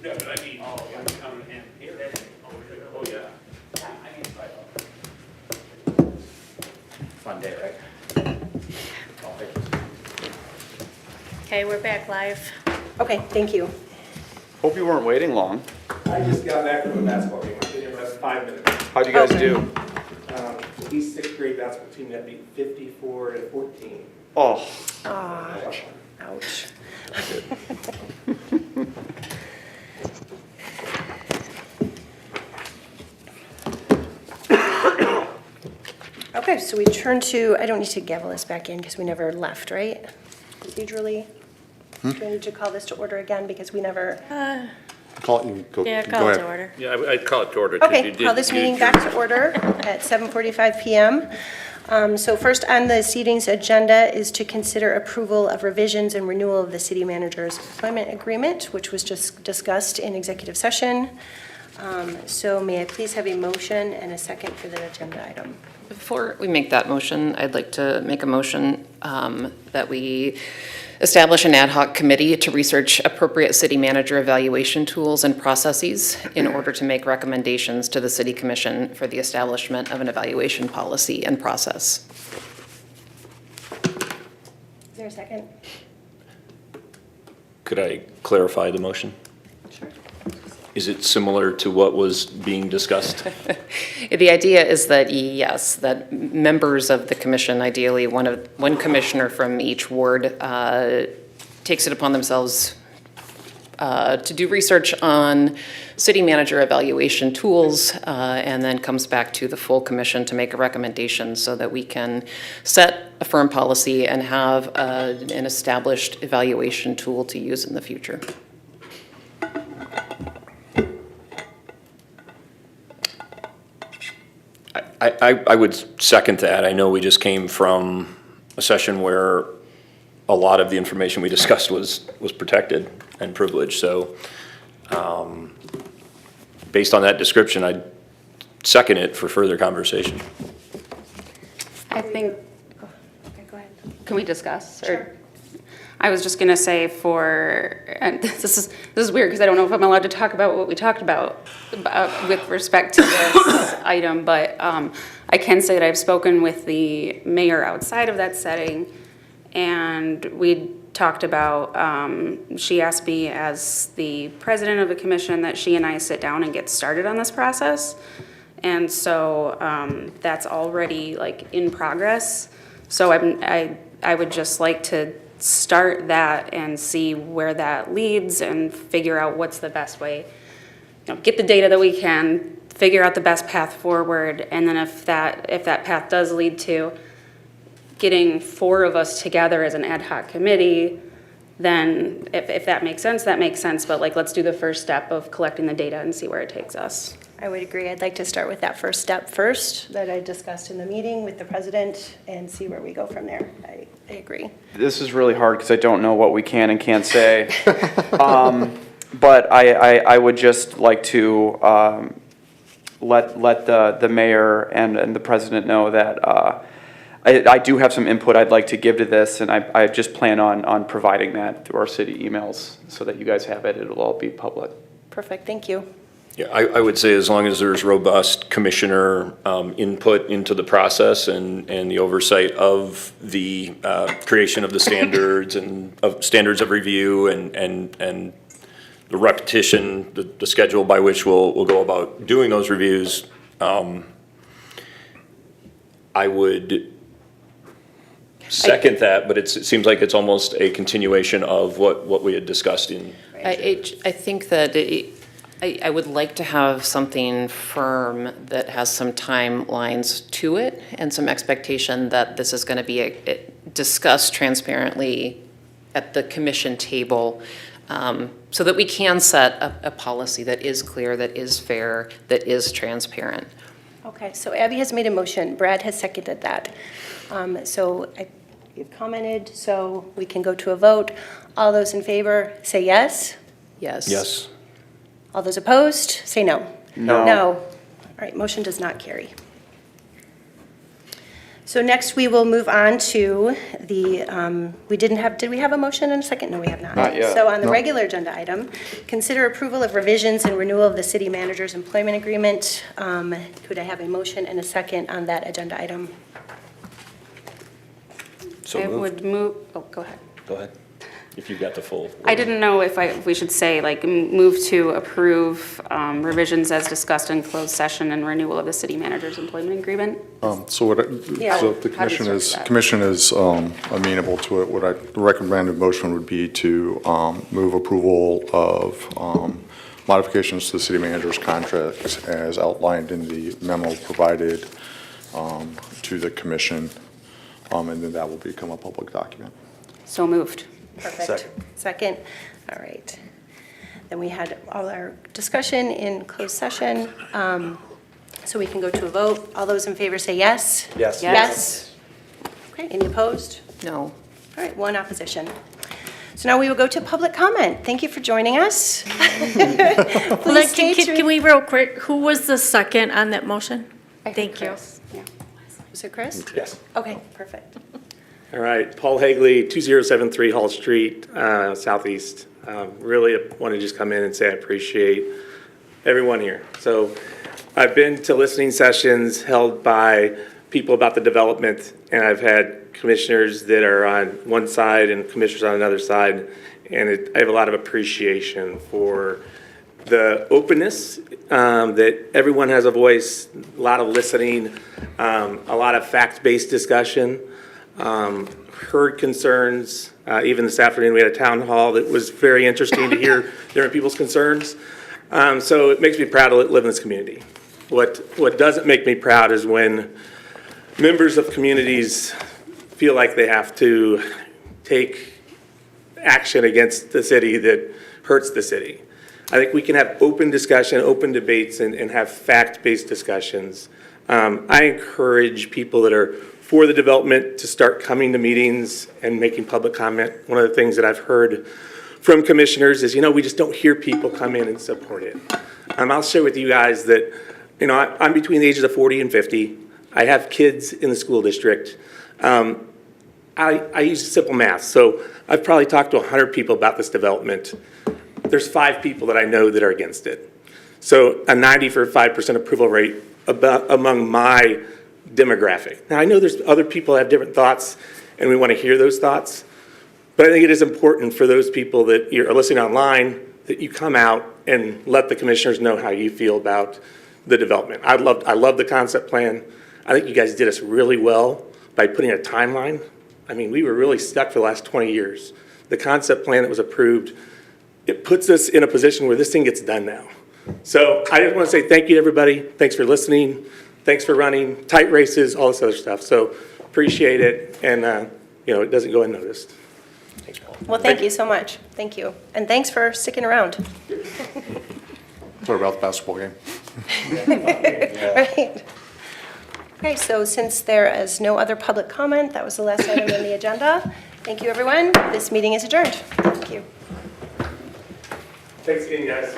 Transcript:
Yeah, but I mean, I'm coming in here. Oh, yeah. Fun day, right? Okay, we're back live. Okay, thank you. Hope you weren't waiting long. I just got back from a basketball game. I've been here about 5 minutes. How'd you guys Okay. do? The East sixth grade basketball team that beat 54-14. Oh, Ouch. Okay, so we turn to, I don't need to gavel this back in because we never left, right? Procedurally? Do I need to call this to order again because we never? Call it and go. Yeah, go call it ahead. to order. Yeah, I'd call it to order. 'cause you Okay, did- call this you meeting did back your- to order at 7:45 PM. So first on the seatings agenda is to consider approval of revisions and renewal of the city manager's employment agreement, which was just discussed in executive session. So may I please have a motion and a second for the agenda item? Before we make that motion, I'd like to make a motion that we establish an ad hoc committee to research appropriate city manager evaluation tools and processes in order to make recommendations to the city commission for the establishment of an evaluation policy and process. Is there a second? Could I clarify the motion? Sure. Is it similar to what was being discussed? The idea is that, yes, that members of the commission, ideally one commissioner from each ward, takes it upon themselves to do research on city manager evaluation tools, and then comes back to the full commission to make a recommendation so that we can set a firm policy and have an established evaluation tool to use in the future. I would second that. I know we just came from a session where a lot of the information we discussed was protected and privileged, so based on that description, I'd second it for further conversation. I think, Okay, go ahead. can we discuss? or- Sure. I was just gonna say and this is weird because I don't know if I'm allowed to talk about what we talked about with respect to this item, but I can say that I've spoken with the mayor outside of that setting, and we talked about, she asked me as the president of the commission that she and I sit down and get started on this process. And so that's already like in progress. So I would just like to start that and see where that leads and figure out what's the best way. Get the data that we can, figure out the best path forward, and then if that path does lead to getting 4 of us together as an ad hoc committee, then if that makes sense, that makes sense. But like, let's do the first step of collecting the data and see where it takes us. I would agree. I'd like to start with that first step first that I discussed in the meeting with the president and see where we go from there. I agree. this is really hard because I don't know what we can and can't say. But I would just like to let the mayor and the president know that I do have some input I'd like to give to this, and I just plan on providing that through our city emails so that you guys have it. It'll all be public. Perfect, thank you. Yeah, I would say as long as there's robust commissioner input into the process and the oversight of the creation of the standards and of standards of review and the repetition, the schedule by which we'll go about doing those reviews, I would second that, but it seems like it's almost a continuation of what we had discussed in. I think that I would like to have something firm that has some timelines to it and some expectation that this is going to be discussed transparently at the commission table, so that we can set a policy that is clear, that is fair, that is transparent. Okay, so Abby has made a motion. Brad has seconded that. You've commented, so we can go to a vote. All those in favor, say yes. Yes. Yes. All those opposed, say no. No. No. All right, motion does not carry. So next, we will move on to the, did we have a motion in a second? No, we have not. Not yet. So on the No. regular agenda item, consider approval of revisions and renewal of the city manager's employment agreement. Could I have a motion and a second on that agenda item? So I moved. would move, oh, go ahead. Go ahead, if you've got the full. I didn't know if we should say, like, move to approve revisions as discussed in closed session and renewal of the city manager's employment agreement. So what, Yeah. so if the How do you commission start is, that? amenable to it, what I recommended motion would be to, move approval of, modifications to the city manager's contract as outlined in the memo provided, to the commission, and then that will become a public document. So moved. Perfect. Second? All right. Then we had all our discussion in closed session. So we can go to a vote. All those in favor say yes? Yes. Yes? Okay, any opposed? No. All right, one opposition. So now we will go to public comment. Thank you for joining us. Please state your- Can we real quick, who was the second on that motion? Thank you. Yeah. Was it Chris? Yes. Okay, perfect. All right, Paul Hagley, 2073 Hall Street, Southeast. Really want to just come in and say I appreciate everyone here. So I've been to listening sessions held by people about the development, and I've had commissioners that are on one side and commissioners on another side, and I have a lot of appreciation for the openness, that everyone has a voice, a lot of listening, a lot of fact-based discussion. Heard concerns. Even this afternoon, we had a town hall that was very interesting to hear different people's concerns. So it makes me proud to live in this community. What doesn't make me proud is when members of communities feel like they have to take action against the city that hurts the city. I think we can have open discussion, open debates, and have fact-based discussions. I encourage people that are for the development to start coming to meetings and making public comment. One of the things that I've heard from commissioners is, we just don't hear people come in and support it. I'll share with you guys that, I'm between the ages of 40 and 50. I have kids in the school district. I use simple math, so I've probably talked to 100 people about this development. There's 5 people that I know that are against it. So a 95% approval rate among my demographic. Now, I know there's other people that have different thoughts, and we want to hear those thoughts, but I think it is important for those people that are listening online that you come out and let the commissioners know how you feel about the development. I love the concept plan. I think you guys did us really well by putting a timeline. I mean, we were really stuck for the last 20 years. The concept plan that was approved, it puts us in a position where this thing gets done now. So I just want to say thank you to everybody. Thanks for listening. Thanks for running tight races, all this other stuff. So appreciate it, and it doesn't go unnoticed. Thanks, Paul. Well, thank you so much. Thank you. And thanks for sticking around. Sorry about the basketball game. Right. Okay, so since there is no other public comment, that was the last item on the agenda. Thank you, everyone. This meeting is adjourned. Thank you. Thanks again, guys.